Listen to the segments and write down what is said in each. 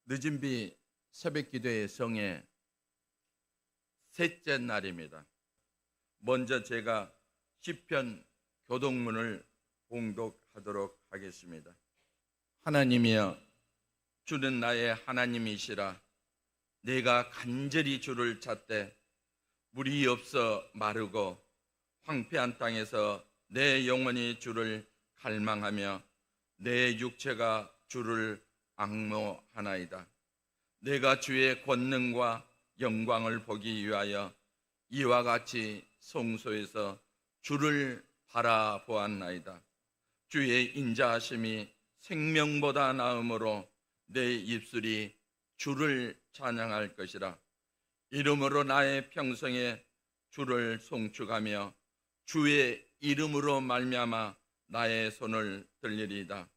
늦은비 새벽기도의 성의 셋째 날입니다. 먼저 제가 시편 교독문을 봉독하도록 하겠습니다. 하나님이여, 주는 나의 하나님이시라. 내가 간절히 주를 찾되 물이 없어 마르고 황폐한 땅에서 내 영혼이 주를 갈망하며 내 육체가 주를 앙모하나이다. 내가 주의 권능과 영광을 보기 위하여 이와 같이 성소에서 주를 바라보았나이다. 주의 인자하심이 생명보다 나음으로 내 입술이 주를 찬양할 것이라. 이름으로 나의 평생에 주를 송축하며 주의 이름으로 말미암아 나의 손을 들리리이다.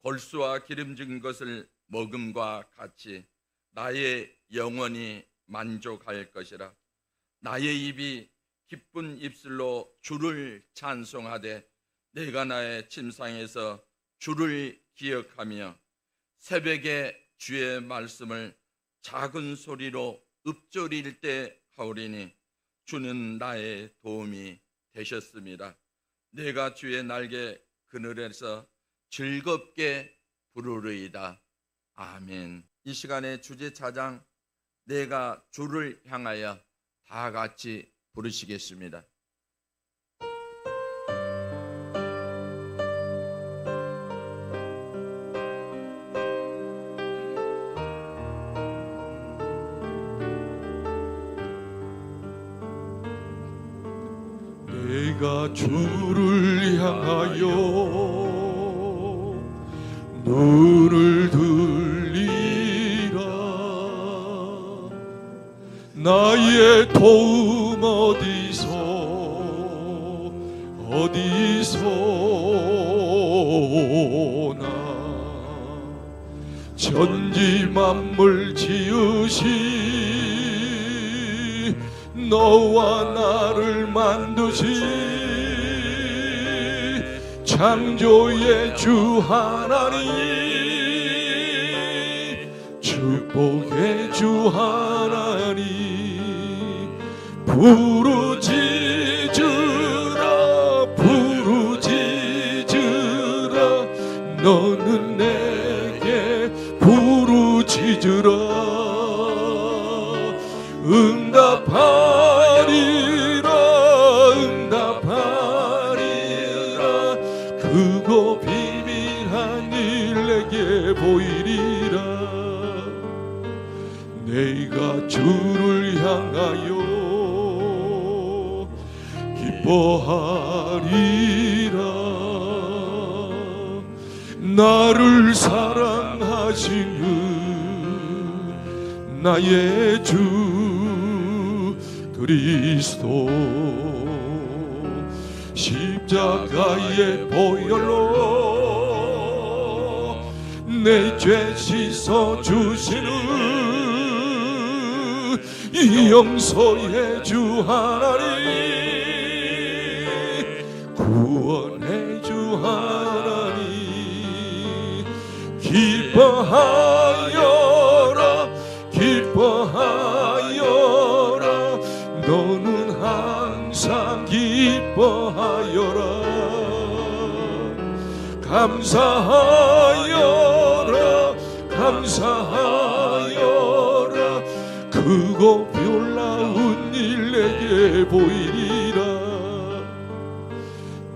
골수와 기름진 것을 먹음과 같이 나의 영혼이 만족할 것이라. 나의 입이 기쁜 입술로 주를 찬송하되 내가 나의 침상에서 주를 기억하며 새벽에 주의 말씀을 작은 소리로 읊조릴 때 하오리니 주는 나의 도움이 되셨습니다. 내가 주의 날개 그늘에서 즐겁게 부르리이다. 아멘. 이 시간에 주제 차장 내가 주를 향하여 다 같이 부르시겠습니다. 내가 주를 향하여 눈을 들리라. 나의 도움 어디서 오나. 천지 만물 지으시 너와 나를 만드시 창조의 주 하나님, 축복의 주 하나님, 부르짖으라 부르짖으라. 너는 내게 부르짖으라. 응답하리라 응답하리라. 크고 비밀한 일 내게 보이리라. 내가 주를 향하여 기뻐하리라. 나를 사랑하시는 나의 주 그리스도, 십자가의 보혈로 내 죄 씻어 주시는 이 용서의 주 하나님, 구원의 주 하나님, 기뻐하여라 기뻐하여라. 너는 항상 기뻐하여라. 감사하여라 감사하여라. 크고 놀라운 일 내게 보이리라.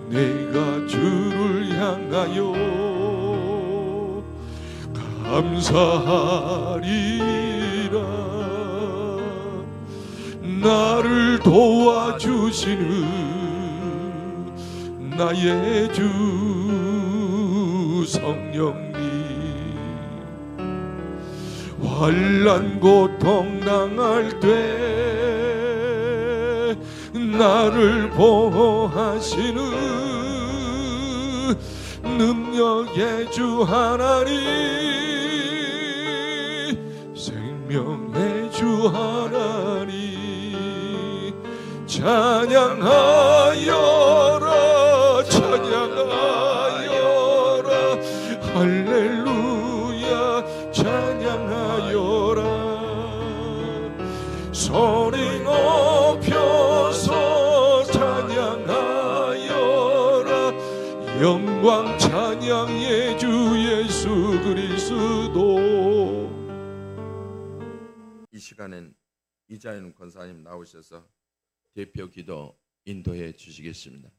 내가 주를 향하여 감사하리라. 나를 도와주시는 나의 주 성령님, 환난 고통 당할 때 나를 보호하시는 능력의 주 하나님, 생명의 주 하나님, 찬양하여라 찬양하여라. 할렐루야 찬양하여라. 나의 주 예수 그리스도. 이 시간엔 이자연 권사님 나오셔서 대표 기도 인도해 주시겠습니다.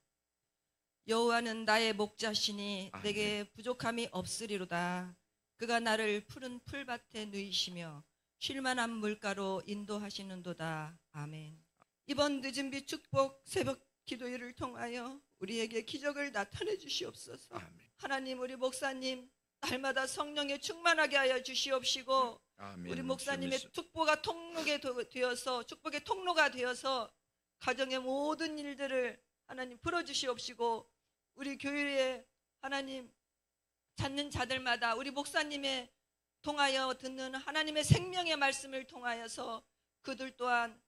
여호와는 나의 목자시니 아멘. 내게 부족함이 없으리로다. 그가 나를 푸른 풀밭에 누이시며 쉴만한 물가로 인도하시는도다. 아멘. 이번 늦은 빛 축복 새벽 기도회를 통하여 우리에게 기적을 나타내 주시옵소서. 아멘. 하나님, 우리 목사님 날마다 성령에 충만하게 하여 주시옵시고, 아멘. 우리 목사님의 주님, 축복의 통로가 되어서 가정의 모든 일들을 하나님 풀어주시옵시고, 우리 교회에 하나님 찾는 자들마다 우리 목사님의 통하여 듣는 하나님의 생명의 말씀을 통하여서 그들 또한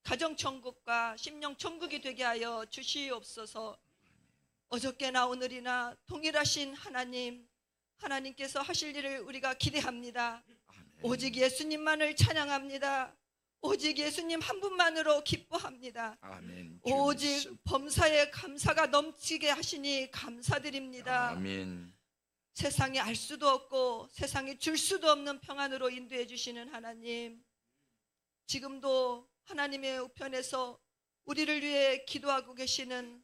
가정천국과 심령천국이 되게 하여 주시옵소서. 어저께나 오늘이나 동일하신 하나님께서 하실 일을 우리가 기대합니다. 아멘. 오직 예수님만을 찬양합니다. 오직 예수님 한 분만으로 기뻐합니다. 아멘. 오직 범사에 감사가 넘치게 하시니 감사드립니다. 아멘. 세상에 알 수도 없고 세상에 줄 수도 없는 평안으로 인도해 주시는 하나님, 지금도 하나님의 우편에서 우리를 위해 기도하고 계시는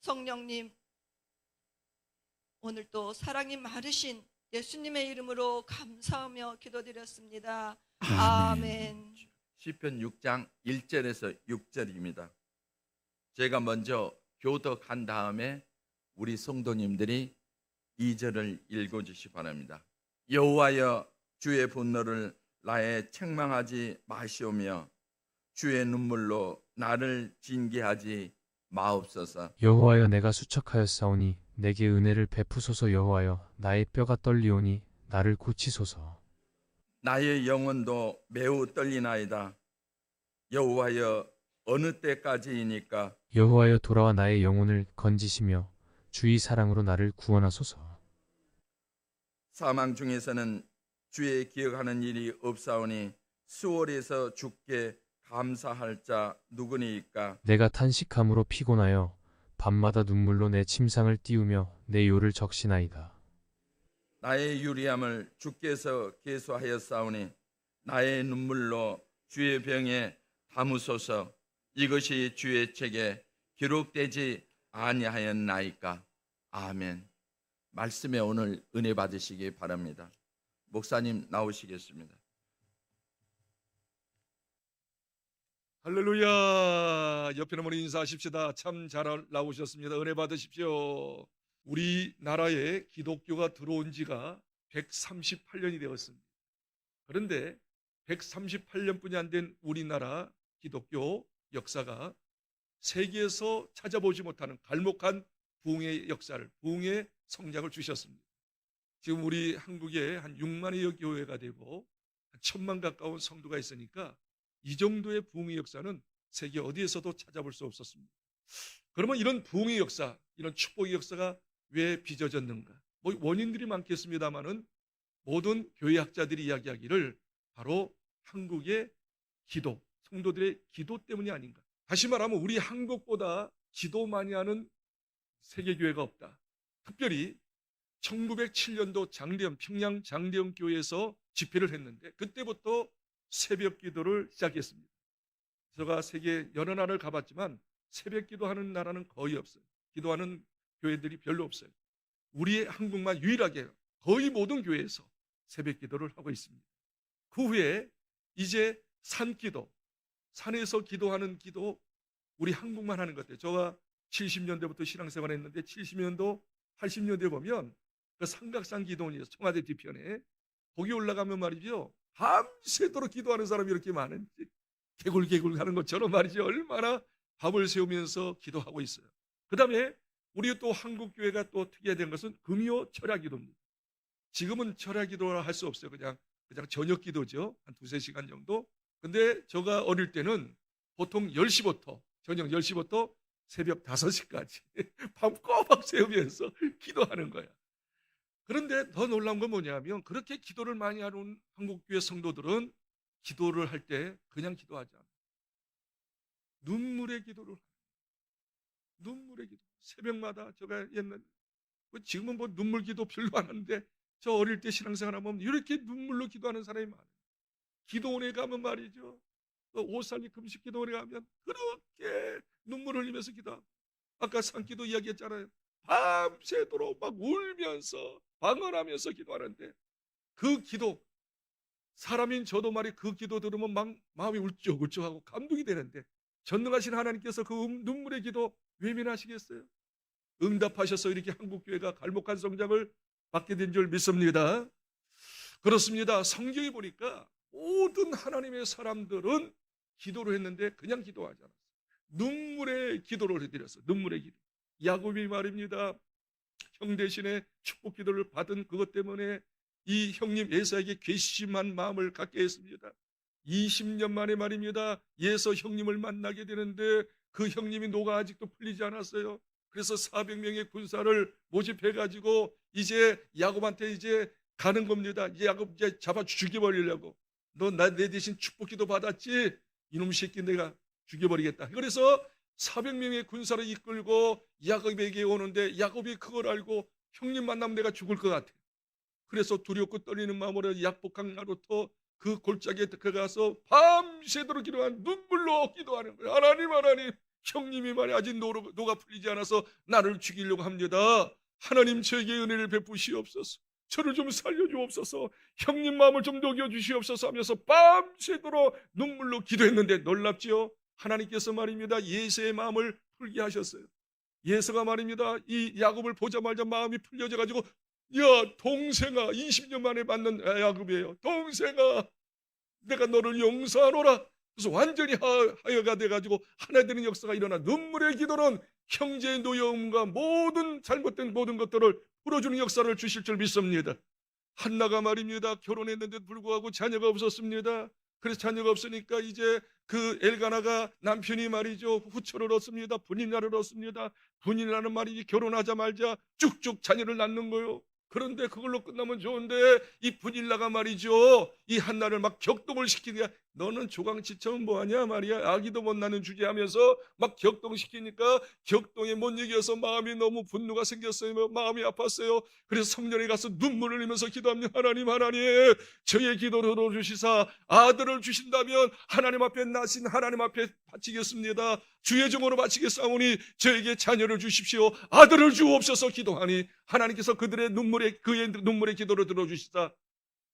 성령님, 오늘도 사랑이 많으신 예수님의 이름으로 감사하며 기도드렸습니다. 아멘. 시편 6장 1절에서 6절입니다. 제가 먼저 교독한 다음에 우리 성도님들이 2절을 읽어주시기 바랍니다. 여호와여, 주의 분노를 나에 책망하지 마시오며 주의 눈물로 나를 징계하지 마옵소서. 여호와여, 내가 수척하였사오니 내게 은혜를 베푸소서. 여호와여, 나의 뼈가 떨리오니 나를 고치소서. 나의 영혼도 매우 떨리나이다. 여호와여, 어느 때까지이니까? 여호와여, 돌아와 나의 영혼을 건지시며 주의 사랑으로 나를 구원하소서. 사망 중에서는 주의 기억하는 일이 없사오니 수월에서 주께 감사할 자 누구니이까? 내가 탄식함으로 피곤하여 밤마다 눈물로 내 침상을 띄우며 내 요를 적시나이다. 나의 유리함을 주께서 계수하였사오니 나의 눈물로 주의 병에 담으소서. 이것이 주의 책에 기록되지 아니하였나이까? 아멘. 말씀에 오늘 은혜 받으시기 바랍니다. 목사님 나오시겠습니다. 할렐루야. 옆에 어머니 인사하십시다. 참 잘 나오셨습니다. 은혜 받으십시오. 우리나라에 기독교가 들어온 지가 138년이 되었습니다. 그런데 138년뿐이 안 된 우리나라 기독교 역사가 세계에서 찾아보지 못하는 갈목한 부흥의 역사를, 부흥의 성장을 주셨습니다. 지금 우리 한국에 한 6만여 교회가 되고 한 1000만 가까운 성도가 있으니까 이 정도의 부흥의 역사는 세계 어디에서도 찾아볼 수 없었습니다. 그러면 이런 부흥의 역사, 이런 축복의 역사가 왜 빚어졌는가? 뭐 원인들이 많겠습니다만은 모든 교회학자들이 이야기하기를 바로 한국의 기도, 성도들의 기도 때문이 아닌가. 다시 말하면 우리 한국보다 기도 많이 하는 세계교회가 없다. 특별히 1907년도 장대현, 평양 장대현 교회에서 집회를 했는데 그때부터 새벽 기도를 시작했습니다. 제가 세계 여러 나라를 가봤지만 새벽 기도하는 나라는 거의 없어요. 기도하는 교회들이 별로 없어요. 우리의 한국만 유일하게 거의 모든 교회에서 새벽 기도를 하고 있습니다. 그 후에 이제 산기도, 산에서 기도하는 기도, 우리 한국만 하는 것 같아요. 제가 70년대부터 신앙생활을 했는데 70년도, 80년대에 보면 그 삼각산 기도원이에요. 청와대 뒤편에. 거기 올라가면 말이죠. 밤새도록 기도하는 사람이 이렇게 많은지 개굴개굴 하는 것처럼 말이죠. 얼마나 밥을 세우면서 기도하고 있어요. 그 다음에 우리 또 한국교회가 또 특이하게 된 것은 금요 철야기도입니다. 지금은 철야기도라 할 수 없어요. 그냥 저녁 기도죠. 한 2-3시간 정도. 근데 제가 어릴 때는 보통 10시부터, 저녁 10시부터 새벽 5시까지 밤 꼬박 새우면서 기도하는 거야. 그런데 더 놀라운 건 뭐냐면 그렇게 기도를 많이 하는 한국교회 성도들은 기도를 할 때 그냥 기도하지 않아요. 눈물의 기도를 해요. 눈물의 기도. 새벽마다 제가 옛날 지금은 뭐 눈물 기도 별로 안 하는데 저 어릴 때 신앙생활 하면 이렇게 눈물로 기도하는 사람이 많아요. 기도원에 가면 말이죠. 오살리 금식 기도원에 가면 그렇게 눈물 흘리면서 기도하고, 아까 산기도 이야기했잖아요. 밤새도록 막 울면서 방언하면서 기도하는데 그 기도, 사람인 저도 말이 그 기도 들으면 막 마음이 울적울적하고 감동이 되는데 전능하신 하나님께서 그 눈물의 기도 외면하시겠어요? 응답하셔서 이렇게 한국교회가 갈목한 성장을 받게 된 줄 믿습니다. 그렇습니다. 성경에 보니까 모든 하나님의 사람들은 기도를 했는데 그냥 기도하지 않았어요. 눈물의 기도를 해드렸어요. 눈물의 기도. 야곱이 말입니다. 형 대신에 축복 기도를 받은 그것 때문에 이 형님 예사에게 괘씸한 마음을 갖게 했습니다. 20년 만에 말입니다. 예서 형님을 만나게 되는데 그 형님이 노가 아직도 풀리지 않았어요. 그래서 400명의 군사를 모집해가지고 이제 야곱한테 이제 가는 겁니다. 이제 야곱 이제 잡아 죽여버리려고. 너 내 대신 축복기도 받았지? 이놈 새끼 내가 죽여버리겠다. 그래서 400명의 군사를 이끌고 야곱에게 오는데 야곱이 그걸 알고 형님 만나면 내가 죽을 것 같아. 그래서 두렵고 떨리는 마음으로 약복한 나루터 그 골짜기에 들어가서 밤새도록 기도한 눈물로 기도하는 거예요. 하나님, 형님이 말이 아직 노가 풀리지 않아서 나를 죽이려고 합니다. 하나님 저에게 은혜를 베푸시옵소서. 저를 좀 살려주옵소서. 형님 마음을 좀 녹여주시옵소서 하면서 밤새도록 눈물로 기도했는데 놀랍지요? 하나님께서 말입니다. 예서의 마음을 풀게 하셨어요. 예서가 말입니다. 이 야곱을 보자마자 마음이 풀려져 가지고 야 동생아, 20년 만에 만난 야곱이에요. 동생아, 내가 너를 용서하노라. 그래서 완전히 하여가 돼가지고 하나 되는 역사가 일어나 눈물의 기도는 형제의 노여움과 모든 잘못된 모든 것들을 풀어주는 역사를 주실 줄 믿습니다. 한나가 말입니다. 결혼했는데도 불구하고 자녀가 없었습니다. 그래서 자녀가 없으니까 이제 그 엘가나가 남편이 말이죠 후처를 얻습니다. 분인나를 얻습니다. 분인나는 말이지 결혼하자 말자 쭉쭉 자녀를 낳는 거요. 그런데 그걸로 끝나면 좋은데 이 분일나가 말이죠 이 한나를 막 격동을 시키니까 너는 조강치처럼 뭐하냐 말이야. 아기도 못 낳는 주제하면서 막 격동시키니까 격동에 못 이겨서 마음이 너무 분노가 생겼어요. 마음이 아팠어요. 그래서 성전에 가서 눈물을 흘리면서 기도합니다. 하나님 저의 기도를 들어주시사 아들을 주신다면 하나님 앞에 나신 하나님 앞에 바치겠습니다. 주의 종으로 바치겠사오니 저에게 자녀를 주십시오. 아들을 주옵소서 기도하니 하나님께서 그의 눈물의 기도를 들어주시사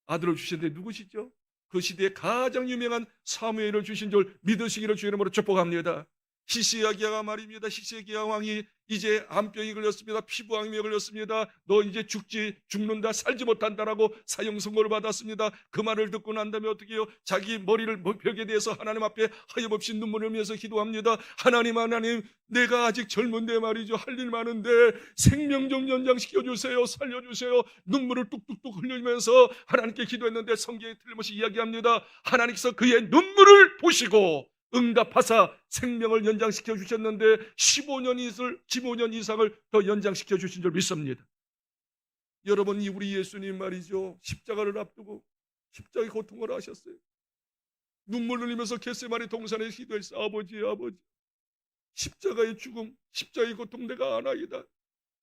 아들을 주시는데 누구시죠? 그 시대에 가장 유명한 사무엘을 주신 줄 믿으시기를 주의 이름으로 축복합니다. 히스기야가 말입니다. 히스기야 왕이 이제 암병이 걸렸습니다. 피부암이 걸렸습니다. 너 이제 죽는다, 살지 못한다라고 사형 선고를 받았습니다. 그 말을 듣고 난 다음에 어떻게 해요? 자기 머리를 벽에 대해서 하나님 앞에 하염없이 눈물을 흘리면서 기도합니다. 하나님, 내가 아직 젊은데 말이죠. 할 일 많은데 생명 좀 연장시켜 주세요. 살려주세요. 눈물을 뚝뚝뚝 흘리면서 하나님께 기도했는데 성경에 틀림없이 이야기합니다. 하나님께서 그의 눈물을 보시고 응답하사 생명을 연장시켜 주셨는데 15년 이상을 더 연장시켜 주신 줄 믿습니다. 여러분, 우리 예수님 말이죠. 십자가를 앞두고 십자가의 고통을 하셨어요. 눈물 흘리면서 겟세마네 동산에 기도했어. 아버지 십자가의 죽음, 십자가의 고통 내가 아나이다.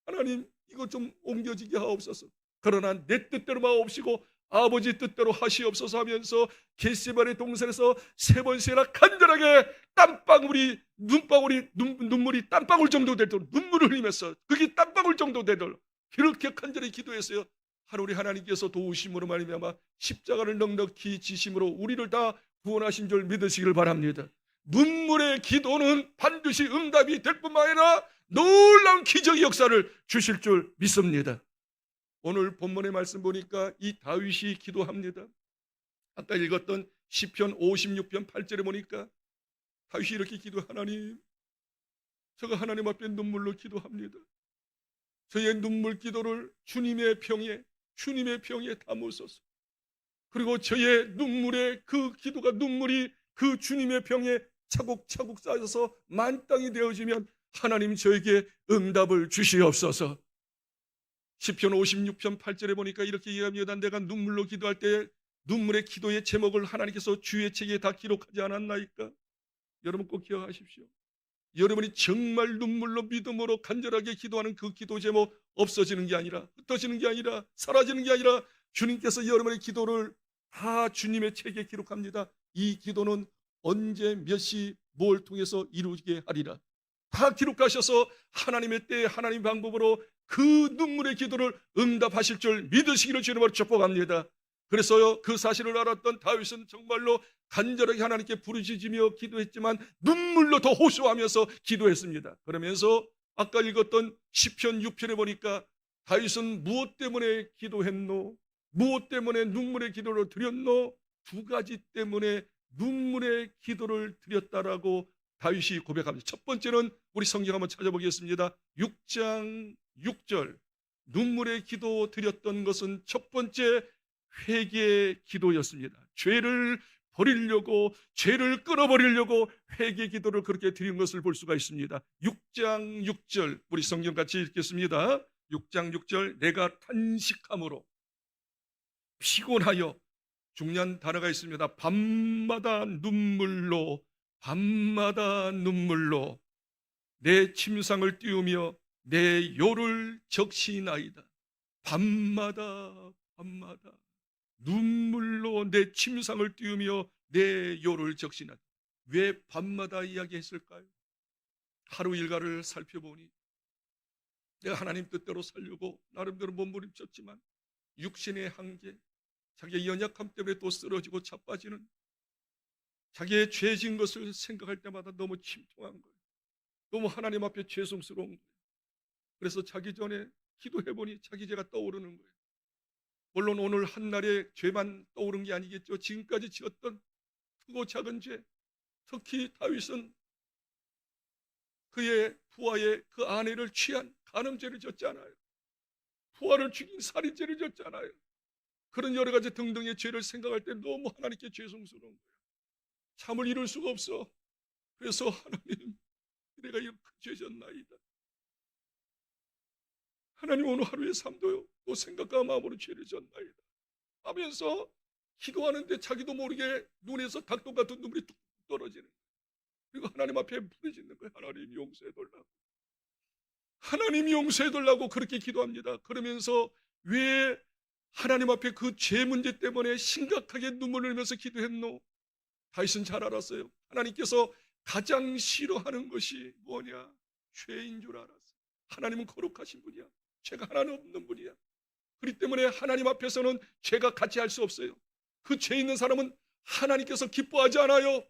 하나님 이거 좀 옮겨지게 하옵소서. 그러나 내 뜻대로 마옵시고 아버지 뜻대로 하시옵소서 하면서 겟세마네 동산에서 3번째나 간절하게 눈물이 땀방울 정도 되도록 눈물을 흘리면서 그게 땀방울 정도 되도록 그렇게 간절히 기도했어요. 우리 하나님께서 도우심으로 말미암아 십자가를 넉넉히 지심으로 우리를 다 구원하신 줄 믿으시기를 바랍니다. 눈물의 기도는 반드시 응답이 될 뿐만 아니라 놀라운 기적의 역사를 주실 줄 믿습니다. 오늘 본문의 말씀 보니까 이 다윗이 기도합니다. 아까 읽었던 시편 56편 8절에 보니까 다윗이 이렇게 하나님, 제가 하나님 앞에 눈물로 기도합니다. 저의 눈물 기도를 주님의 병에 담으소서. 그리고 저의 눈물의 그 기도가 눈물이 그 주님의 병에 차곡차곡 쌓여서 만땅이 되어지면 하나님 저에게 응답을 주시옵소서. 시편 56편 8절에 보니까 이렇게 이야기합니다. 내가 눈물로 기도할 때 눈물의 기도의 제목을 하나님께서 주의 책에 다 기록하지 않았나이까? 여러분 꼭 기억하십시오. 여러분이 정말 눈물로 믿음으로 간절하게 기도하는 그 기도 제목 없어지는 게 아니라, 흩어지는 게 아니라, 사라지는 게 아니라 주님께서 여러분의 기도를 다 주님의 책에 기록합니다. 이 기도는 언제 몇 시 뭘 통해서 이루어지게 하리라. 다 기록하셔서 하나님의 때에 하나님 방법으로 그 눈물의 기도를 응답하실 줄 믿으시기를 주님으로 축복합니다. 그래서요, 그 사실을 알았던 다윗은 정말로 간절하게 하나님께 부르짖으며 기도했지만 눈물로 더 호소하면서 기도했습니다. 그러면서 아까 읽었던 시편 6편에 보니까 다윗은 무엇 때문에 기도했노? 무엇 때문에 눈물의 기도를 드렸노? 두 가지 때문에 눈물의 기도를 드렸다라고 다윗이 고백합니다. 첫 번째는 우리 성경 한번 찾아보겠습니다. 6장 6절, 눈물의 기도 드렸던 것은 첫 번째 회개의 기도였습니다. 죄를 버리려고, 죄를 끊어버리려고 회개 기도를 그렇게 드린 것을 볼 수가 있습니다. 6장 6절, 우리 성경 같이 읽겠습니다. 6장 6절, 내가 탄식함으로 피곤하여, 중요한 단어가 있습니다. 밤마다 눈물로 내 침상을 띄우며 내 요를 적시나이다. 밤마다 눈물로 내 침상을 띄우며 내 요를 적시나이다. 왜 밤마다 이야기했을까요? 하루 일과를 살펴보니 내가 하나님 뜻대로 살려고 나름대로 몸부림쳤지만 육신의 한계, 자기의 연약함 때문에 또 쓰러지고 자빠지는, 자기의 죄진 것을 생각할 때마다 너무 침통한 거예요. 너무 하나님 앞에 죄송스러운 거예요. 그래서 자기 전에 기도해보니 자기 죄가 떠오르는 거예요. 물론 오늘 한날의 죄만 떠오른 게 아니겠죠. 지금까지 지었던 크고 작은 죄, 특히 다윗은 그의 부하의 그 아내를 취한 간음죄를 졌잖아요. 부하를 죽인 살인죄를 졌잖아요. 그런 여러 가지 등등의 죄를 생각할 때 너무 하나님께 죄송스러운 거예요. 잠을 이룰 수가 없어. 그래서 하나님, 내가 이렇게 죄졌나이다. 하나님, 오늘 하루의 삶도요, 또 생각과 마음으로 죄를 졌나이다 하면서 기도하는데 자기도 모르게 눈에서 닭똥 같은 눈물이 뚝 떨어지는 거예요. 그리고 하나님 앞에 부르짖는 거예요. 하나님 용서해달라고. 하나님 용서해달라고 그렇게 기도합니다. 그러면서 왜 하나님 앞에 그 죄 문제 때문에 심각하게 눈물을 흘리면서 기도했노? 다윗은 잘 알았어요. 하나님께서 가장 싫어하는 것이 뭐냐? 죄인 줄 알았어요. 하나님은 거룩하신 분이야. 죄가 하나는 없는 분이야. 그렇기 때문에 하나님 앞에서는 죄가 같이 할 수 없어요. 그 죄 있는 사람은 하나님께서 기뻐하지 않아요.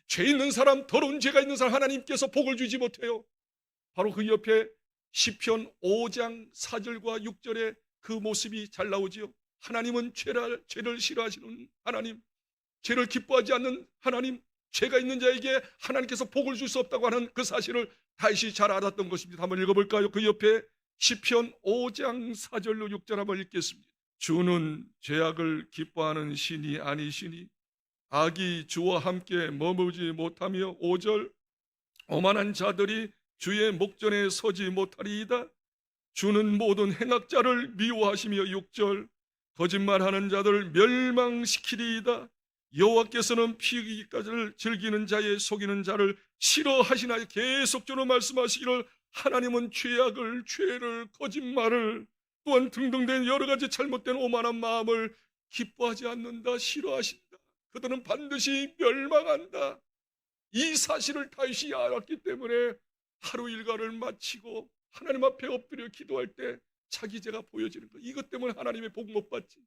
죄 있는 사람, 더러운 죄가 있는 사람 하나님께서 복을 주지 못해요. 바로 그 옆에 시편 5장 4절과 6절에 그 모습이 잘 나오지요. 하나님은 죄를 싫어하시는 하나님, 죄를 기뻐하지 않는 하나님, 죄가 있는 자에게 하나님께서 복을 줄 수 없다고 하는 그 사실을 다윗이 잘 알았던 것입니다. 한번 읽어볼까요? 그 옆에 시편 5장 4절로 6절 한번 읽겠습니다. 주는 죄악을 기뻐하는 신이 아니시니 악이 주와 함께 머무르지 못하며, 5절, 오만한 자들이 주의 목전에 서지 못하리이다. 주는 모든 행악자를 미워하시며, 6절, 거짓말하는 자들 멸망시키리이다. 여호와께서는 피의까지를 즐기는 자의 속이는 자를 싫어하시나. 계속적으로 말씀하시기를 하나님은 죄를, 거짓말을, 또한 등등된 여러 가지 잘못된 오만한 마음을 기뻐하지 않는다, 싫어하신다. 그들은 반드시 멸망한다. 이 사실을 다윗이 알았기 때문에 하루 일과를 마치고 하나님 앞에 엎드려 기도할 때 자기 죄가 보여지는 것. 이것 때문에 하나님의 복 못 받지.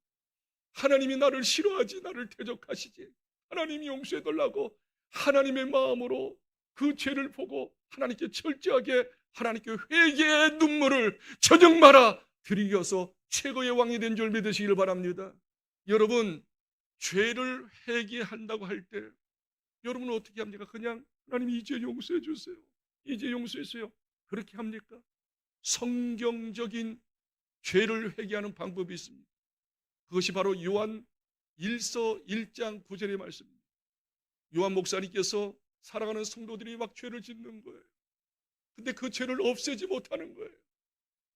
하나님이 나를 싫어하지, 나를 대적하시지. 하나님이 용서해달라고 하나님의 마음으로 그 죄를 보고 하나님께 철저하게, 하나님께 회개의 눈물을 저녁 마라 드리어서 최고의 왕이 된 줄 믿으시기를 바랍니다. 여러분, 죄를 회개한다고 할 때 여러분은 어떻게 합니까? 그냥 하나님 이제 용서해 주세요, 이제 용서했어요, 그렇게 합니까? 성경적인 죄를 회개하는 방법이 있습니다. 그것이 바로 요한 1서 1장 9절의 말씀입니다. 요한 목사님께서 사랑하는 성도들이 막 죄를 짓는 거예요. 근데 그 죄를 없애지 못하는 거예요.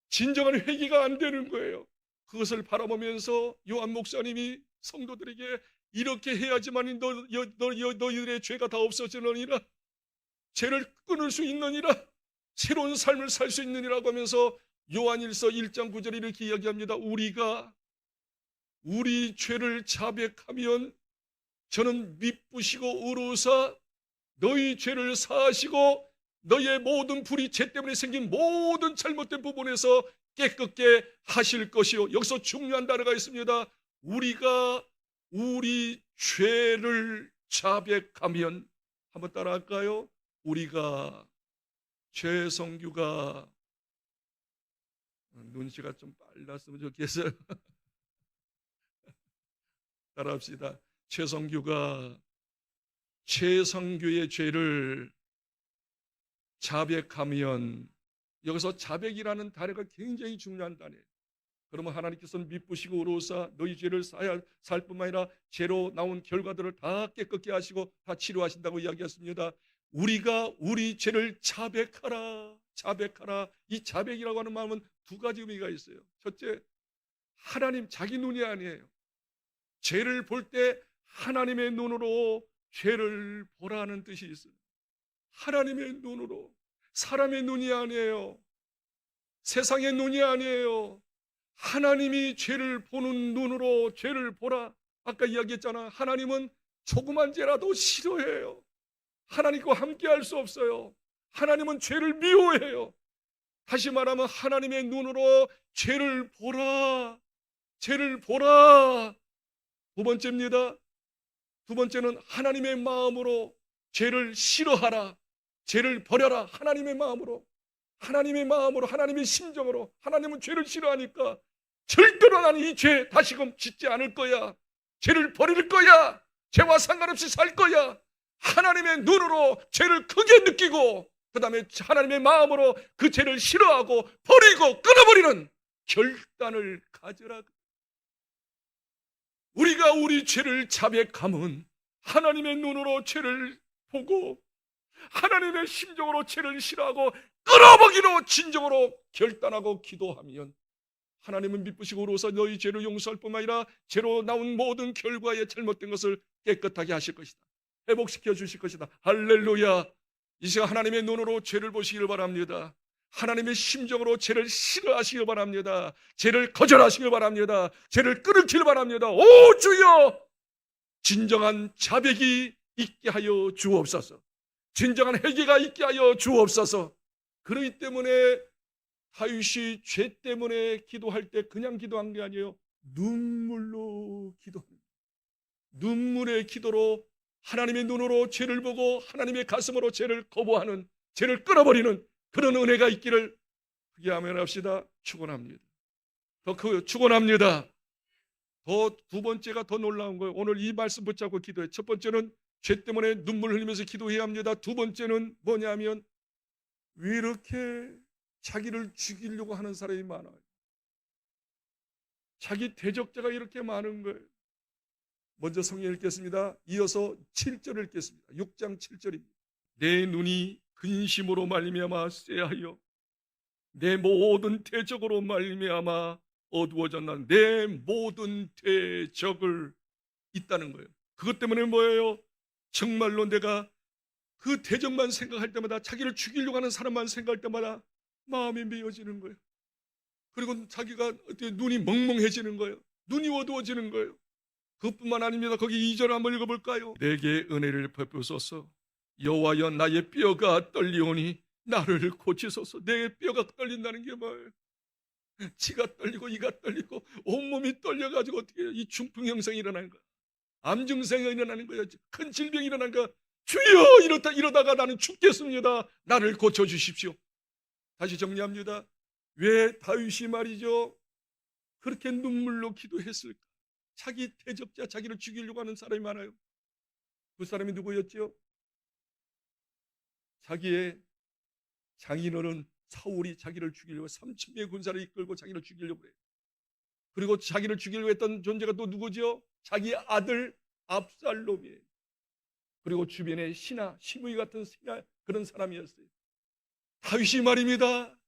진정한 회개가 안 되는 거예요. 그것을 바라보면서 요한 목사님이 성도들에게 이렇게 해야지만 너희들의 죄가 다 없어지느니라. 죄를 끊을 수 있느니라, 새로운 삶을 살 수 있느니라고 하면서 요한일서 1장 9절에 이렇게 이야기합니다. 우리가 우리 죄를 자백하면 저는 미쁘시고 의로우사 너희 죄를 사하시고 너희의 모든 불의, 죄 때문에 생긴 모든 잘못된 부분에서 깨끗게 하실 것이요. 여기서 중요한 단어가 있습니다. 우리가 우리 죄를 자백하면, 한번 따라할까요? 우리가, 최성규가, 눈치가 좀 빨랐으면 좋겠어요. 따라합시다. 최성규가 최성규의 죄를 자백하면, 여기서 자백이라는 단어가 굉장히 중요한 단어예요. 그러면 하나님께서는 미쁘시고 의로우사 너희 죄를 사야 살 뿐만 아니라 죄로 나온 결과들을 다 깨끗게 하시고 다 치료하신다고 이야기했습니다. 우리가 우리 죄를 자백하라, 자백하라. 이 자백이라고 하는 마음은 두 가지 의미가 있어요. 첫째, 하나님 자기 눈이 아니에요. 죄를 볼 때 하나님의 눈으로 죄를 보라는 뜻이 있어요. 하나님의 눈으로, 사람의 눈이 아니에요. 세상의 눈이 아니에요. 하나님이 죄를 보는 눈으로 죄를 보라. 아까 이야기했잖아. 하나님은 조그만 죄라도 싫어해요. 하나님과 함께 할 수 없어요. 하나님은 죄를 미워해요. 다시 말하면 하나님의 눈으로 죄를 보라, 죄를 보라. 두 번째입니다. 두 번째는 하나님의 마음으로 죄를 싫어하라, 죄를 버려라. 하나님의 마음으로, 하나님의 마음으로, 하나님의 심정으로. 하나님은 죄를 싫어하니까 절대로 나는 이 죄 다시금 짓지 않을 거야, 죄를 버릴 거야, 죄와 상관없이 살 거야. 하나님의 눈으로 죄를 크게 느끼고 그 다음에 하나님의 마음으로 그 죄를 싫어하고 버리고 끊어버리는 결단을 가져라. 우리가 우리 죄를 자백하면 하나님의 눈으로 죄를 보고 하나님의 심정으로 죄를 싫어하고 끊어버리기로 진정으로 결단하고 기도하면 하나님은 미쁘시고 의로우사 너희 죄를 용서할 뿐만 아니라 죄로 나온 모든 결과에 잘못된 것을 깨끗하게 하실 것이다. 회복시켜 주실 것이다. 할렐루야. 이 시간 하나님의 눈으로 죄를 보시길 바랍니다. 하나님의 심정으로 죄를 싫어하시길 바랍니다. 죄를 거절하시길 바랍니다. 죄를 끊으길 바랍니다. 오 주여, 진정한 자백이 있게 하여 주옵소서. 진정한 회개가 있게 하여 주옵소서. 그렇기 때문에 다윗이 죄 때문에 기도할 때 그냥 기도한 게 아니에요. 눈물로 기도합니다. 눈물의 기도로 하나님의 눈으로 죄를 보고 하나님의 가슴으로 죄를 거부하는, 죄를 끊어버리는 그런 은혜가 있기를 크게 아멘합시다. 축원합니다. 축원합니다. 더 두 번째가 더 놀라운 거예요. 오늘 이 말씀 붙잡고 기도해. 첫 번째는 죄 때문에 눈물 흘리면서 기도해야 합니다. 두 번째는 뭐냐면 왜 이렇게 자기를 죽이려고 하는 사람이 많아요? 자기 대적자가 이렇게 많은 거예요. 먼저 성경 읽겠습니다. 이어서 7절을 읽겠습니다. 6장 7절입니다. 내 눈이 근심으로 말미암아 쇠하여 내 모든 대적으로 말미암아 어두워졌나. 내 모든 대적을 있다는 거예요. 그것 때문에 뭐예요? 정말로 내가 그 대적만 생각할 때마다, 자기를 죽이려고 하는 사람만 생각할 때마다 마음이 메어지는 거예요. 그리고 자기가 어떻게 눈이 멍멍해지는 거예요. 눈이 어두워지는 거예요. 그것뿐만 아닙니다. 거기 2절 한번 읽어볼까요? 내게 은혜를 베푸소서. 여호와여 나의 뼈가 떨리오니 나를 고치소서. 내 뼈가 떨린다는 게 뭐예요? 치가 떨리고 이가 떨리고 온몸이 떨려가지고 어떻게 이 중풍 형성이 일어나는 거야. 암 증세가 일어나는 거야. 큰 질병이 일어나는 거야. 주여, 이러다가 나는 죽겠습니다. 나를 고쳐주십시오. 다시 정리합니다. 왜 다윗이 말이죠 그렇게 눈물로 기도했을까? 자기 대적자, 자기를 죽이려고 하는 사람이 많아요. 그 사람이 누구였죠? 자기의 장인어른 사울이 자기를 죽이려고 3,000명의 군사를 이끌고 자기를 죽이려고 해요. 그리고 자기를 죽이려고 했던 존재가 또 누구죠? 자기 아들 압살롬이에요. 그리고 주변에 신하, 시므이 같은 신하, 그런 사람이었어요. 다윗이 말입니다.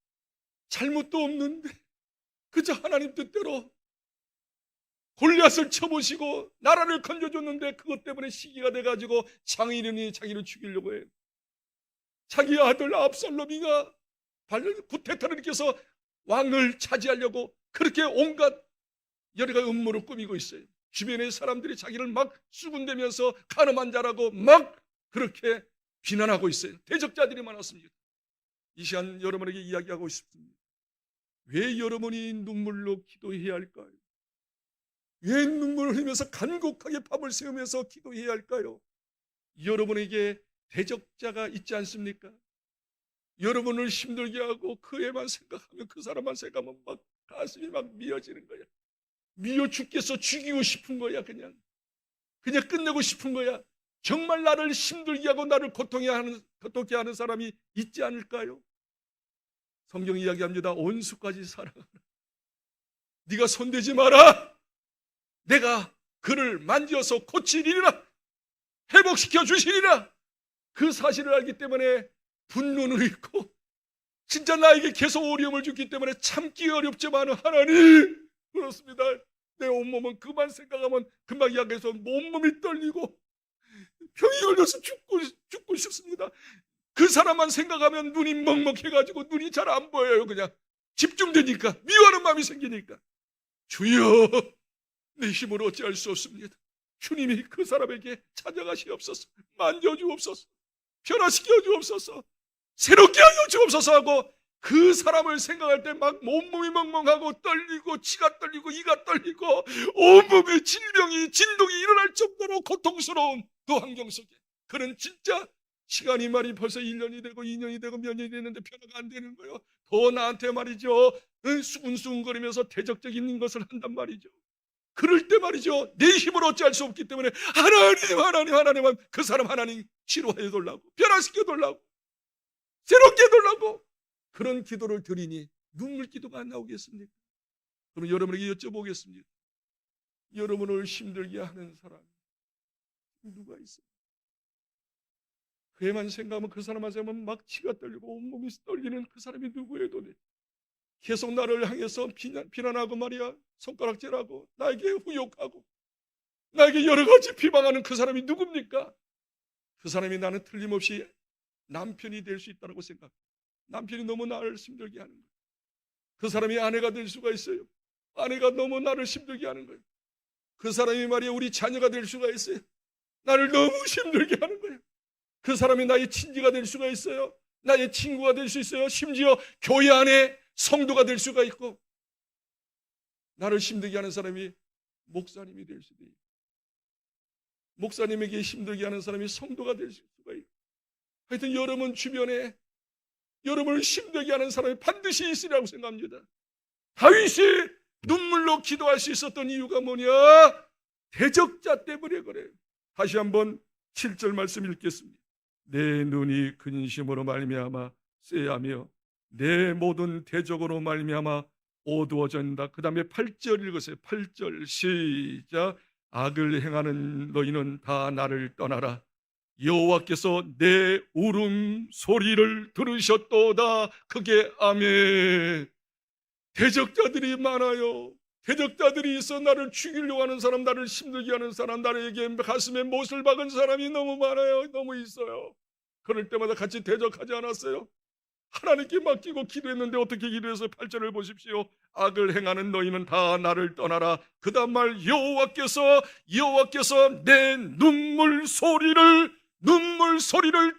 잘못도 없는데 그저 하나님 뜻대로 골리앗을 쳐보시고 나라를 건져줬는데 그것 때문에 시기가 돼가지고 장인어른이 자기를 죽이려고 해요. 자기 아들 압살롬이가 구테타를 일으켜서 왕을 차지하려고 그렇게 온갖 여러 가지 음모를 꾸미고 있어요. 주변의 사람들이 자기를 막 수군대면서 가늠한 자라고 막 그렇게 비난하고 있어요. 대적자들이 많았습니다. 이 시간 여러분에게 이야기하고 싶습니다. 왜 여러분이 눈물로 기도해야 할까요? 왜 눈물을 흘리면서 간곡하게 밤을 새우면서 기도해야 할까요? 여러분에게 대적자가 있지 않습니까? 여러분을 힘들게 하고 그 애만 생각하면, 그 사람만 생각하면 막 가슴이 막 미어지는 거야. 미어 죽겠어. 죽이고 싶은 거야. 그냥 끝내고 싶은 거야. 정말 나를 힘들게 하고 나를 고통케 하는 사람이 있지 않을까요? 성경 이야기합니다. 원수까지 사랑하라. 네가 손대지 마라. 내가 그를 만져서 고치리라. 회복시켜 주시리라. 그 사실을 알기 때문에 분노를 잃고, 진짜 나에게 계속 어려움을 주기 때문에 참기 어렵지만 하나님, 그렇습니다. 내 온몸은 그만 생각하면 금방 이야기해서 온몸이 떨리고 병이 걸려서 죽고 싶습니다. 그 사람만 생각하면 눈이 먹먹해가지고 눈이 잘 안 보여요. 그냥 집중되니까, 미워하는 마음이 생기니까. 주여, 내 힘으로 어찌할 수 없습니다. 주님이 그 사람에게 찾아가시옵소서. 만져주옵소서. 변화시켜 주옵소서. 새롭게 하여 주옵소서 하고, 그 사람을 생각할 때 막 온몸이 멍멍하고 떨리고 치가 떨리고 이가 떨리고 온몸에 질병이 진동이 일어날 정도로 고통스러운 그 환경 속에, 그는 진짜 시간이 말이 벌써 1년이 되고 2년이 되고 몇 년이 됐는데 변화가 안 되는 거예요. 더 나한테 말이죠, 수근수근거리면서 대적적인 것을 한단 말이죠. 그럴 때 말이죠, 내 힘으로 어찌할 수 없기 때문에 하나님 그 사람 하나님 치료해 달라고, 변화시켜 달라고, 새롭게 해 달라고 그런 기도를 드리니 눈물 기도가 안 나오겠습니까? 그럼 여러분에게 여쭤보겠습니다. 여러분을 힘들게 하는 사람이 누가 있어요? 그 애만 생각하면, 그 사람만 생각하면 막 치가 떨리고 온몸이 떨리는 그 사람이 누구예요? 계속 나를 향해서 비난하고 말이야, 손가락질하고 나에게 후욕하고 나에게 여러 가지 비방하는 그 사람이 누굽니까? 그 사람이 나는 틀림없이 남편이 될 수 있다고 생각합니다. 남편이 너무 나를 힘들게 하는 거예요. 그 사람이 아내가 될 수가 있어요. 아내가 너무 나를 힘들게 하는 거예요. 그 사람이 말이야 우리 자녀가 될 수가 있어요. 나를 너무 힘들게 하는 거예요. 그 사람이 나의 친지가 될 수가 있어요. 나의 친구가 될 수 있어요. 심지어 교회 안에 성도가 될 수가 있고, 나를 힘들게 하는 사람이 목사님이 될 수도 있고, 목사님에게 힘들게 하는 사람이 성도가 될 수가 있고, 하여튼 여러분 주변에 여러분을 힘들게 하는 사람이 반드시 있으리라고 생각합니다. 다윗이 눈물로 기도할 수 있었던 이유가 뭐냐? 대적자 때문에 그래요. 다시 한번 7절 말씀 읽겠습니다. 내 눈이 근심으로 말미암아 쎄하며 내 모든 대적으로 말미암아 어두워진다. 그 다음에 8절 읽으세요. 8절 시작. 악을 행하는 너희는 다 나를 떠나라. 여호와께서 내 울음소리를 들으셨도다. 그게 아멘. 대적자들이 많아요. 대적자들이 있어 나를 죽이려고 하는 사람, 나를 힘들게 하는 사람, 나에게 가슴에 못을 박은 사람이 너무 많아요. 너무 있어요. 그럴 때마다 같이 대적하지 않았어요? 하나님께 맡기고 기도했는데 어떻게 기도해서 8절을 보십시오. 악을 행하는 너희는 다 나를 떠나라. 그 다음 말, 여호와께서 내 눈물 소리를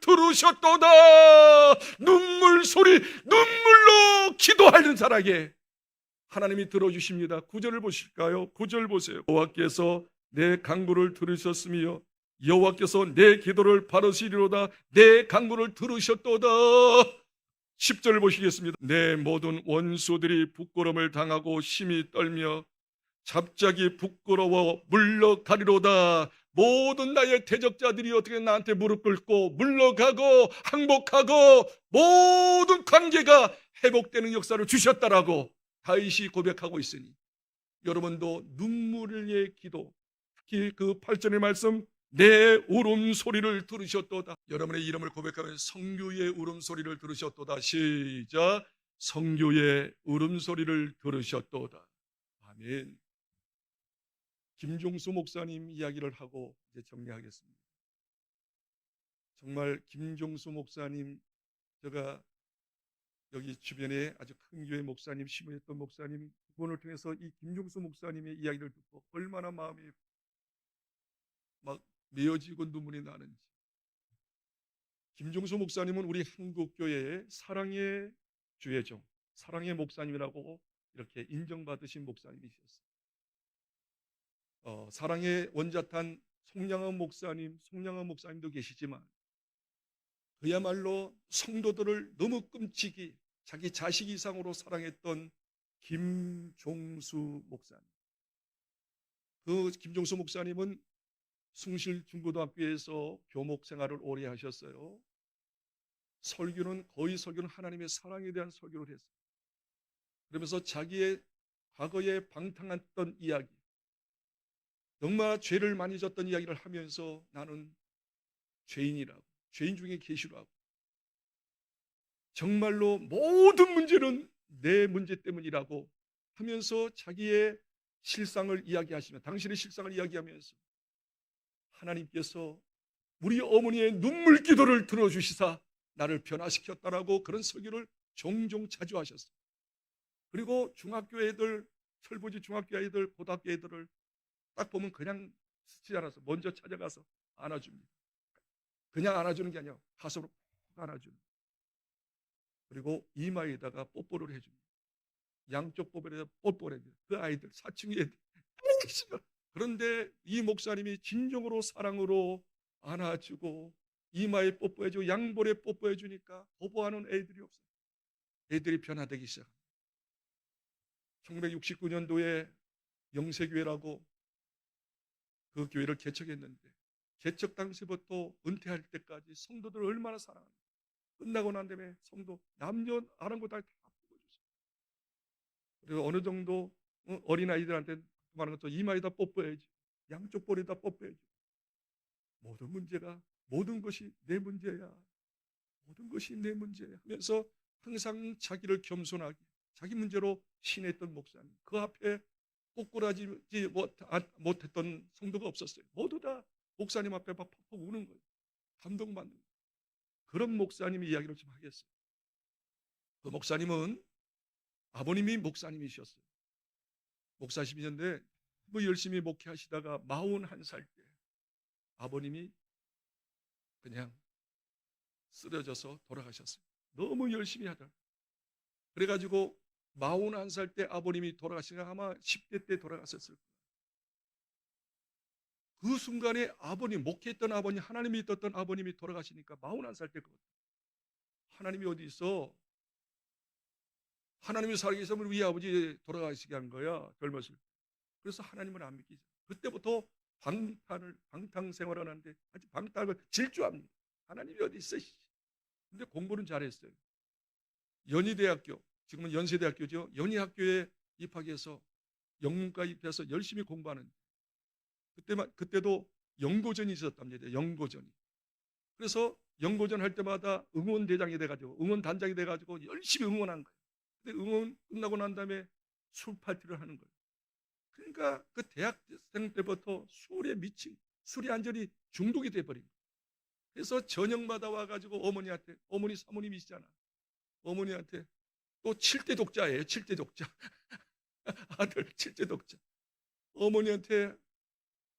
들으셨도다. 눈물로 기도하는 사람에게 하나님이 들어주십니다. 9절을 보실까요? 9절 보세요. 여호와께서 내 간구를 들으셨으며 여호와께서 내 기도를 받으시리로다. 내 간구를 들으셨도다. 10절을 보시겠습니다. 내 모든 원수들이 부끄러움을 당하고 심히 떨며 갑자기 부끄러워 물러가리로다. 모든 나의 대적자들이 어떻게 나한테 무릎 꿇고 물러가고 항복하고 모든 관계가 회복되는 역사를 주셨다라고 다윗이 고백하고 있으니, 여러분도 눈물의 기도, 특히 그 8절의 말씀, 내 울음소리를 들으셨도다. 여러분의 이름을 고백하면 성교의 울음소리를 들으셨도다. 시작. 성교의 울음소리를 들으셨도다. 아멘. 김종수 목사님 이야기를 하고 이제 정리하겠습니다. 정말 김종수 목사님 제가 여기 주변에 아주 큰 교회 목사님, 시무했던 목사님 두 분을 통해서 이 김종수 목사님의 이야기를 듣고 얼마나 마음이 막 메어지고 눈물이 나는지. 김종수 목사님은 우리 한국교회의 사랑의 주회종, 사랑의 목사님이라고 이렇게 인정받으신 목사님이셨어요. 사랑의 원자탄 송량한 목사님도 계시지만 그야말로 성도들을 너무 끔찍이 자기 자식 이상으로 사랑했던 김종수 목사님. 그 김종수 목사님은 숭실 중고등학교에서 교목 생활을 오래 하셨어요. 설교는 하나님의 사랑에 대한 설교를 했어요. 그러면서 자기의 과거에 방탕했던 이야기, 정말 죄를 많이 졌던 이야기를 하면서 나는 죄인이라고, 죄인 중에 계시라고, 정말로 모든 문제는 내 문제 때문이라고 하면서 자기의 실상을 이야기하시며, 당신의 실상을 이야기하면서 하나님께서 우리 어머니의 눈물 기도를 들어주시사 나를 변화시켰다라고 그런 설교를 종종 자주 하셨어요. 그리고 중학교 애들, 철부지 중학교 애들, 고등학교 애들을 딱 보면 그냥 스치지 않아서 먼저 찾아가서 안아줍니다. 그냥 안아주는 게 아니라 가슴으로 푹 안아주는. 그리고 이마에다가 뽀뽀를 해줍니다. 양쪽 뽀뽀에다가 뽀뽀를 해줍니다. 그 아이들, 사춘기 애들. 그런데 이 목사님이 진정으로 사랑으로 안아주고 이마에 뽀뽀해주고 양볼에 뽀뽀해주니까 거부하는 애들이 없어요. 애들이 변화되기 시작합니다. 1969년도에 영세교회라고 그 교회를 개척했는데 개척 당시부터 은퇴할 때까지 성도들을 얼마나 사랑합니까? 끝나고 난 다음에 성도 남녀 아랑곳하게 다 뽑아주세요. 그리고 어느 정도 어린아이들한테 말하는 것도 이마에다 뽀뽀해야지, 양쪽 볼에다 뽀뽀해야지. 모든 것이 내 문제야, 모든 것이 내 문제야 하면서 항상 자기를 겸손하게 자기 문제로 신했던 목사님, 그 앞에 꼬꾸라지지 못했던 성도가 없었어요. 모두 다 목사님 앞에 막 퍽퍽 우는 거예요. 감동받는 거예요. 그런 목사님의 이야기를 좀 하겠어요. 그 목사님은 아버님이 목사님이셨어요. 목사님이셨는데 뭐 열심히 목회하시다가 41살 때 아버님이 그냥 쓰러져서 돌아가셨어요. 너무 열심히 하다가. 그래가지고 41살 때 아버님이 돌아가시니까 아마 10대 때 돌아가셨을 거예요. 그 순간에 아버님, 목회했던 아버님, 하나님이 있었던 아버님이 돌아가시니까 41살 때 그것. 하나님이 어디 있어? 하나님이 살아계시면 우리 아버지 돌아가시게 한 거야, 젊었을 때. 그래서 하나님을 안 믿기죠. 그때부터 방탕 생활을 하는데 아주 방탕을 질주합니다. 하나님이 어디 있어? 근데 공부는 잘했어요. 연희대학교, 지금은 연세대학교죠. 연희학교에 입학해서 영문과 입해서 열심히 공부하는. 그때도 연고전이 있었답니다. 연고전이. 그래서 연고전 할 때마다 응원대장이 돼가지고 응원단장이 돼가지고 열심히 응원한 거예요. 근데 응원 끝나고 난 다음에 술 파티를 하는 거예요. 그러니까 그 대학생 때부터 술에 미친, 술이 완전히 중독이 돼버린 거예요. 그래서 저녁마다 와가지고 어머니한테, 어머니 사모님이시잖아. 어머니한테 또 7대 독자예요. 7대 독자. 아들 7대 독자. 어머니한테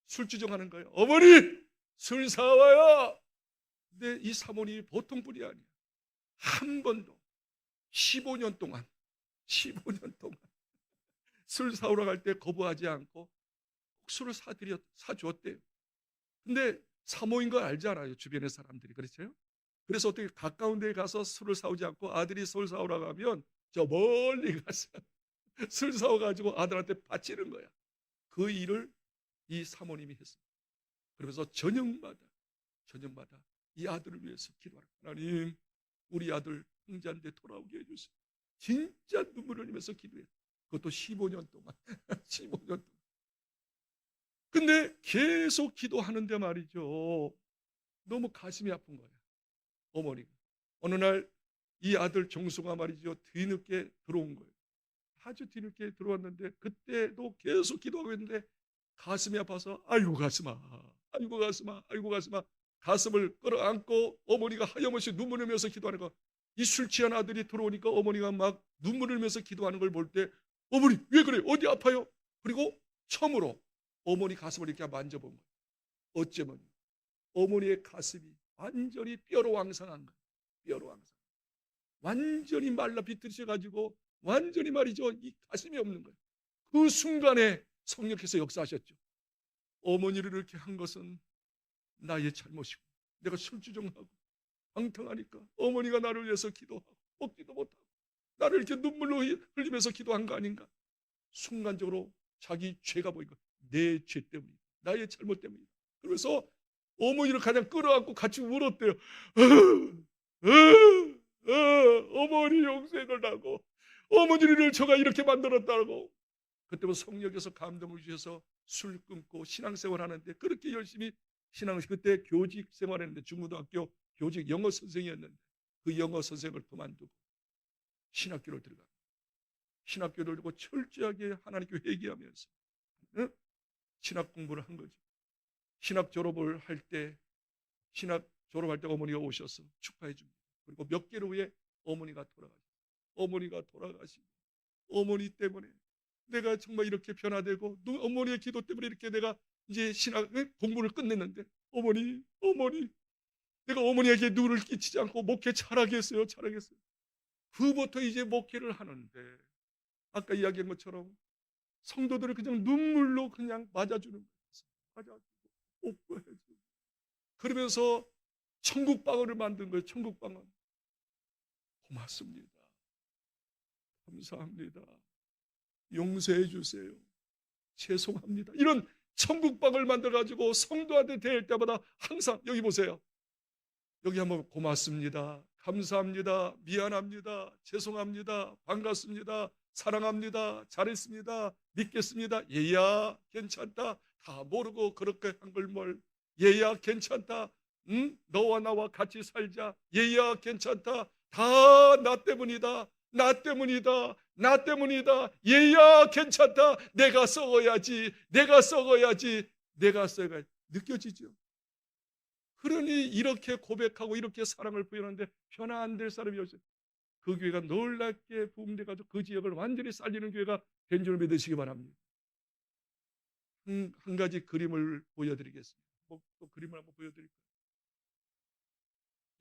술주정하는 거예요. 어머니 술 사와요. 근데 이 사모님이 보통 분이 아니야. 한 번도 15년 동안 술 사오러 갈 때 거부하지 않고 술을 사주었대요. 근데 사모인 걸 알잖아요. 주변의 사람들이. 그렇죠? 그래서 어떻게 가까운 데에 가서 술을 사오지 않고 아들이 술 사오러 가면 저 멀리 가서 술 사와가지고 아들한테 바치는 거야. 그 일을 이 사모님이 했어요. 그러면서 저녁마다 이 아들을 위해서 기도하는 거예요. 하나님, 우리 아들 형제한테 돌아오게 해주세요. 진짜 눈물을 흘리면서 기도해요. 그것도 15년 동안. 15년 동안. 근데 계속 기도하는데 말이죠. 너무 가슴이 아픈 거예요. 어머니가. 어느 날 이 아들 정수가 말이죠. 뒤늦게 들어온 거예요. 아주 뒤늦게 들어왔는데 그때도 계속 기도하고 있는데 가슴이 아파서 아이고 가슴아, 아이고 가슴아, 아이고 가슴아. 가슴을 끌어안고 어머니가 하염없이 눈물 흘리면서 기도하는 거. 이 술 취한 아들이 들어오니까 어머니가 막 눈물을 흘리면서 기도하는 걸 볼 때 어머니 왜 그래? 어디 아파요? 그리고 처음으로 어머니 가슴을 이렇게 만져본 거예요. 어쩌면 어머니의 가슴이 완전히 뼈로 왕성한 거예요. 뼈로 왕성. 완전히 말라 비틀으셔가지고 완전히 말이죠. 이 가슴이 없는 거예요. 그 순간에 성령께서 역사하셨죠. 어머니를 이렇게 한 것은 나의 잘못이고 내가 술주정하고 방탕하니까 어머니가 나를 위해서 기도하고 먹지도 못하고 나를 이렇게 눈물로 흘리면서 기도한 거 아닌가. 순간적으로 자기 죄가 보인 거예요. 내 죄 때문이다. 나의 잘못 때문이다. 그러면서 어머니를 그냥 끌어안고 같이 울었대요. 어머니 용서해달라고. 어머니를 저가 이렇게 만들었다고. 그때부터 성령께서 감동을 주셔서 술 끊고 신앙생활 하는데 그렇게 열심히 그때 교직 생활했는데 중고등학교 교직 영어 선생이었는데 그 영어 선생을 그만두고 신학교를 들어가. 신학교를 들고 철저하게 하나님께 회개하면서 신학 공부를 한 거죠. 신학 졸업을 할 때 어머니가 오셔서 축하해 줍니다. 그리고 몇 개월 후에 어머니가 돌아가시고 어머니 때문에 내가 정말 이렇게 변화되고 어머니의 기도 때문에 이렇게 내가 이제 신학 공부를 끝냈는데 어머니 내가 어머니에게 누를 끼치지 않고 목회 잘하겠어요. 그부터 이제 목회를 하는데 아까 이야기한 것처럼 성도들을 그냥 눈물로 그냥 맞아주는 거예요. 맞아주고 뽀뽀해주고 그러면서 천국방언을 만든 거예요. 천국방언. 고맙습니다. 감사합니다. 용서해 주세요. 죄송합니다. 이런 천국방을 만들어가지고 성도한테 대할 때마다 항상 여기 보세요. 여기 한번 고맙습니다. 감사합니다. 미안합니다. 죄송합니다. 반갑습니다. 사랑합니다. 잘했습니다. 믿겠습니다. 얘야 괜찮다. 다 모르고 그렇게 한 걸 뭘. 얘야 괜찮다. 너와 나와 같이 살자. 얘야 괜찮다. 다 나 때문이다. 나 때문이다. 얘야 괜찮다. 내가 썩어야지. 느껴지죠? 그러니 이렇게 고백하고 이렇게 사랑을 표현하는데 변화 안 될 사람이 없어요. 그 교회가 놀랍게 부흥돼가지고 그 지역을 완전히 살리는 교회가 된 줄 믿으시기 바랍니다. 한 가지 그림을 보여드리겠습니다. 또 그림을 한번 보여드릴까요?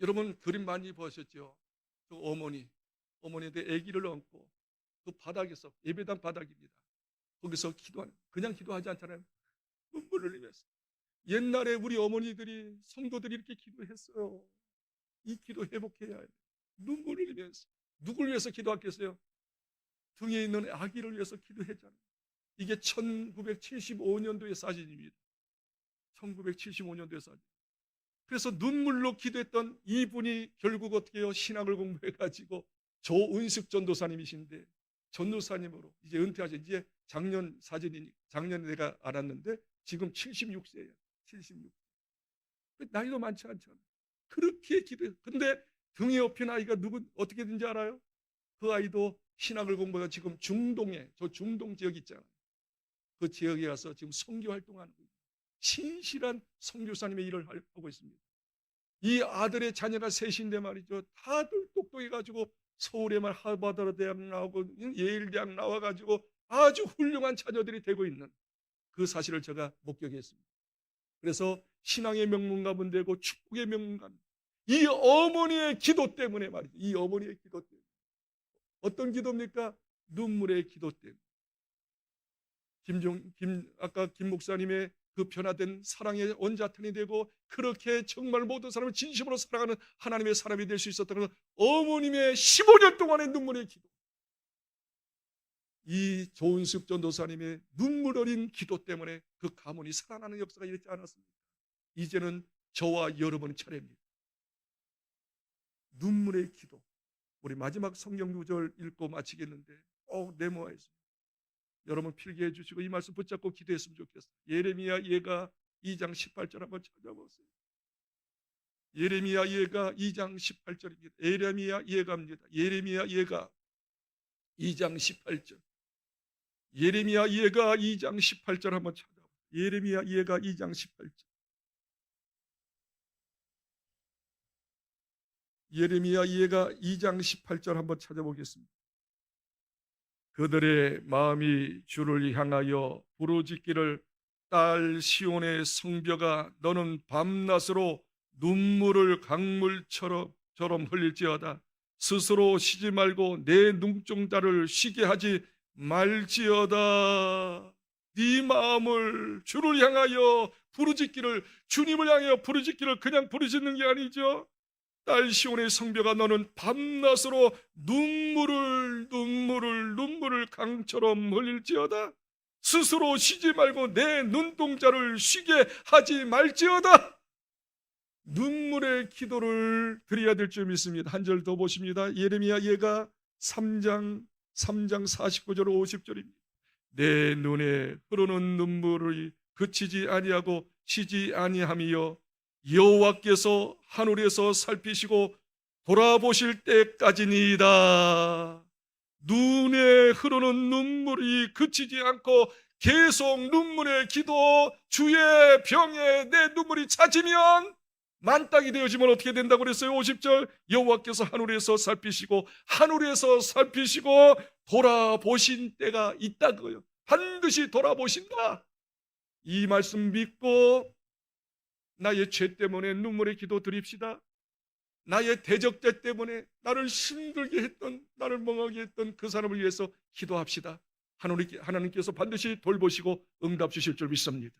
여러분 그림 많이 보셨죠? 그 어머니한테 아기를 안고 그 바닥에서 예배당 바닥입니다. 거기서 그냥 기도하지 않잖아요. 눈물을 흘리면서. 옛날에 우리 어머니들이 성도들이 이렇게 기도했어요. 이 기도 회복해야 해요. 눈물을 흘리면서. 누굴 위해서 기도했겠어요? 등에 있는 아기를 위해서 기도했잖아요. 이게 1975년도의 사진입니다. 1975년도의 사진. 그래서 눈물로 기도했던 이분이 결국 어떻게 해요? 신학을 공부해가지고 조은숙 전도사님이신데 전도사님으로 이제 은퇴하신 이제 작년 사진이니 작년에 내가 알았는데 지금 76세예요. 76. 나이도 많지 않잖아요. 그렇게 기도해요. 근데 등에 업힌 아이가 어떻게 된지 알아요? 그 아이도 신학을 공부하다 지금 중동에 저 중동 지역 있잖아요. 그 지역에 가서 지금 선교 활동하는 거예요. 신실한 선교사님의 일을 하고 있습니다. 이 아들의 자녀가 셋인데 말이죠. 다들 똑똑해가지고 서울에만 하버드 대학 나오고 예일 대학 나와가지고 아주 훌륭한 자녀들이 되고 있는 그 사실을 제가 목격했습니다. 그래서 신앙의 명문가분 되고 축복의 명문가. 이 어머니의 기도 때문에 말이죠. 이 어머니의 기도 때문에. 어떤 기도입니까? 눈물의 기도 때문에. 아까 김 목사님의 그 변화된 사랑의 원자탄이 되고 그렇게 정말 모든 사람을 진심으로 사랑하는 하나님의 사람이 될 수 있었다는 건 어머님의 15년 동안의 눈물의 기도. 이 조은숙 전도사님의 눈물 어린 기도 때문에 그 가문이 살아나는 역사가 있지 않았습니까? 이제는 저와 여러분 차례입니다. 눈물의 기도. 우리 마지막 성경 구절 읽고 마치겠는데 네모하였습니다. 여러분 필기해 주시고 이 말씀 붙잡고 기도했으면 좋겠어요. 예레미야 예가 2장 18절 한번 찾아보세요. 예레미야 예가 2장 18절입니다. 예레미야 예가입니다. 예레미야 예가 2장 18절. 예레미야 예가 2장 18절 한번 찾아보세요. 예레미야 예가 2장 18절. 예레미야 예가 2장 18절 한번 찾아보겠습니다. 그들의 마음이 주를 향하여 부르짖기를 딸 시온의 성벽아 너는 밤낮으로 눈물을 강물처럼 흘릴지어다. 스스로 쉬지 말고 내 눈동자를 쉬게 하지 말지어다. 네 마음을 주를 향하여 부르짖기를, 주님을 향하여 부르짖기를 그냥 부르짖는 게 아니죠. 딸 시온의 성벽아 너는 밤낮으로 눈물을 강처럼 흘릴지어다. 스스로 쉬지 말고 내 눈동자를 쉬게 하지 말지어다. 눈물의 기도를 드려야 될 줄 믿습니다. 한 절 더 보십니다. 예레미야 예가 3장 49절 50절입니다. 내 눈에 흐르는 눈물이 그치지 아니하고 쉬지 아니하며 여호와께서 하늘에서 살피시고 돌아보실 때까지니이다. 눈에 흐르는 눈물이 그치지 않고 계속 눈물의 기도, 주의 병에 내 눈물이 차지면 만땅이 되어지면 어떻게 된다고 그랬어요? 50절 여호와께서 하늘에서 살피시고 돌아보신 때가 있다고요. 반드시 돌아보신다. 이 말씀 믿고 나의 죄 때문에 눈물의 기도 드립시다. 나의 대적자 때문에 나를 힘들게 했던, 나를 멍하게 했던 그 사람을 위해서 기도합시다. 하나님께서 반드시 돌보시고 응답 주실 줄 믿습니다.